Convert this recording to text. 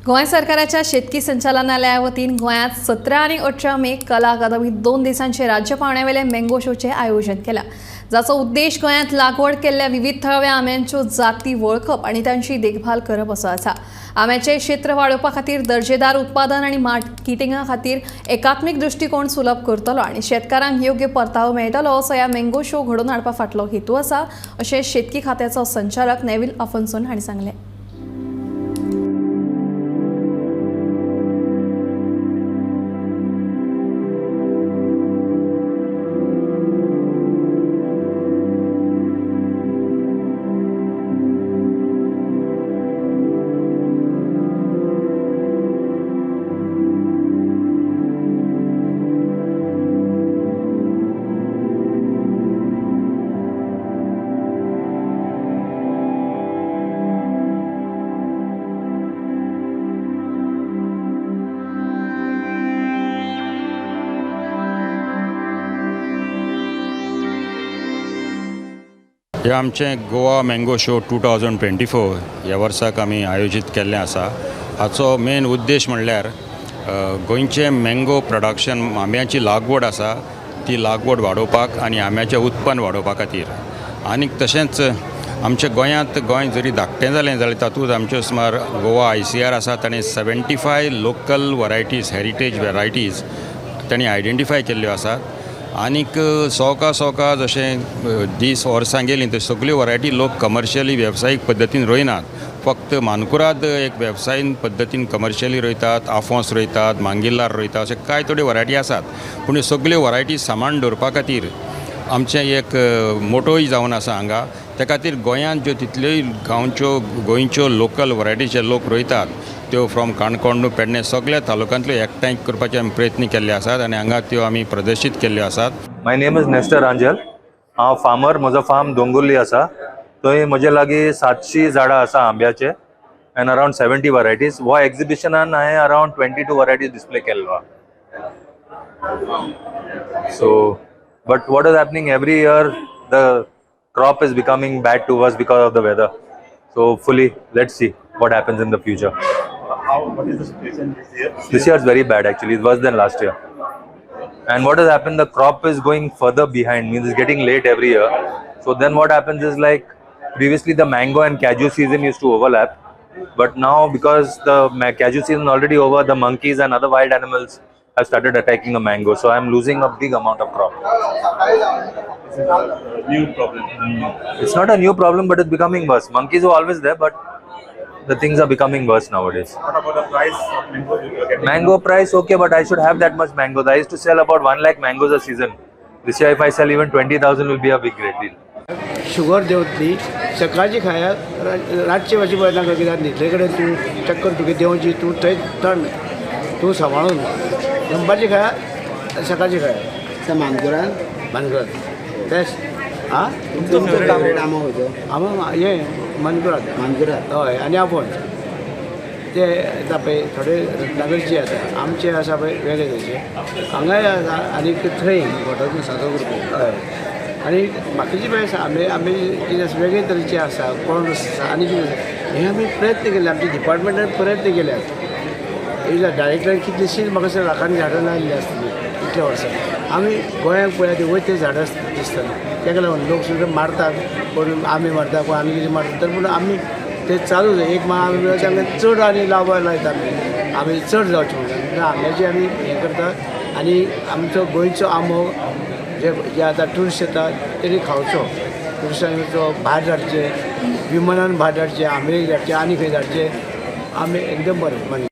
गोंय सरकाराच्या शेतकी संचालनालया वतीन गोंयांत 17 आनी 18 मे कला अकादमी 2 दिसांचे राज्य पावण्यावेले मँगो शोचे आयोजन केला, जाचो उद्देश गोंयांत लागवड केल्ल्या विविध थळाव्या आंब्यांच्यो जाती वळखप आनी तांची देखभाल करप असो आसा। आंब्याचें क्षेत्र वाडोवपा खातीर दर्जेदार उत्पादन आनी मार्केटिंगा खातीर एकात्मीक दृश्टिकोन सुलभ करतलो आनी शेतकारांक योग्य परतावो मेळटलो असो ह्या मँगो शो घडोवन हाडपा फाटलो हेतू आसा, अशें शेतकी खात्याचो संचालक नेविल आफोन्सोन हांणी सांगलें। हे आमचे गोवा मँगो शो 2024 ह्या वर्साक आमी आयोजीत केल्लें आसा। हाचो मेन उद्देश म्हणल्यार गोंयचे मँगो प्रोडक्शन आंब्याची लागवड आसा ती लागवड वाडोवपाक आनी आंब्याचें उत्पन्न वाडोवपा खातीर। आनीक तशेंच आमच्या गोंय जरी धाकटें जालें जाल्यार तातूंत आमच्यो सुमार गोवा ICR आसा, ताणें 75 लोकल वरायटीज, हेरिटेज वरायटीज तांणी आयडेंटिफाय केल्ल्यो आसात। आनीक सोका जशें दीस वर्सां गेलीं तशें सगल्यो वरायटी लोक कमर्शियली वेवसायीक पद्दतीन रोयनात, फक्त मानकुराद एक वेवसायीन पद्दतीन कमर्शियली रोयतात, आफोंस रोयतात, मांगिल्लार रोयतात, अशें कांय थोड्यो वरायटी आसात। पूण ह्यो सगल्यो वरायटी सांबाळून दवरपा खातीर आमचें एक मोटोय जावन आसा हांगा। त्या खातीर गोंयांत ज्यो तितल्योय गोंयच्यो लोकल वरायटीचे लोक रोयतात त्यो फ्रॉम काणकोण पेडणे सगळ्या तालुक्यांतल्यो एकठांय करपाचे आमी प्रयत्न केल्ले आसात आनी हांगा त्यो आमी प्रदर्शीत केल्ल्यो आसात। माय नेम इज नेस्टर आंजल। हांव फार्मर, म्हजो फार्म दोंगुर्ली आसा। थंय म्हजे लागीं 700 झाडां आसा आंब्याचे एंड अराउंड 70 वरायटीज। हो एक्झिबिशनान हांवें अराउंड 22 वरायटीज डिस्प्ले केल्लो आहा। So but what is happening every year the crop is becoming bad to us because of the weather. So hopefully let's see what happens in the future. What is the situation this year? This year is very bad actually, it's worse than last year. And what has happened, the crop is going further behind, means it's getting late every year. So then what happens is, like previously the mango and cashew season used to overlap, but now because the cashew season already over, the monkeys and other wild animals have started attacking the mango. So I'm losing a big amount of crop. This is a new problem. It's not a new problem, but it's becoming worse. Monkeys were always there, but the things are becoming worse nowadays. What about the price of mango you are getting? Mango price, okay, but I should have that much mangoes. I used to sell about 1 lakh mangoes a season. This year if I sell even 20,000 will be a big great deal. Sugar देंवतली सकाळची खायात, रातची मातशी पळयना कित्याक न्हिदले कडेन तूं चक्कर तुगे देंवची, तूं थंय थंड तूं सांबाळून दनपारची खायात, सकाळची खायात। मानकुराद बेस्ट। फेवरेट आंबो खंयचो? आंबो हे मानकुराद हय, आनी आफोन्स ते येता पळय थोडे रत्नागिरीचे येता, आमचे आसा पळय वेगळे तरेचे, हांगाय आसा आनीक थंय घोटाचो सादो करपी हय। आनी बाकीचे पळय आसा आंबे कितें आसा वेगळे तरेचे आसा, कोण आसा आनी कितें आसा, हे आमी प्रयत्न केले, आमच्या डिपार्टमेंटान प्रयत्न केल्यात। डायरेक्टर कितलीशींच म्हाका दिसता लाखांनी झाडां लायिल्लीं आसतलीं इतल्या वर्सां। आमी गोंयांत पळयात ते वयते झाडां दिसतना, ताका लागून लोक सुद्दां मारतात, कोण आंबे मारता, कोण आनी कितें मारता, तर पूण आमी ते चालूच एक आंबे मेळत तांकां चड आनी लावपाक लायता आमी चड जावचें म्हणून आंब्याचें आमी हें करतात। आनी आमचो गोंयचो आंबो जे आतां ट्युरिस्ट येतात तेणी खावचो, ट्युरिस्टांचो भायर धाडचे, विमानान भायर धाडचे, अमेरिकेक धाडचे, आनी खंय धाडचे, आंबे एकदम बरें।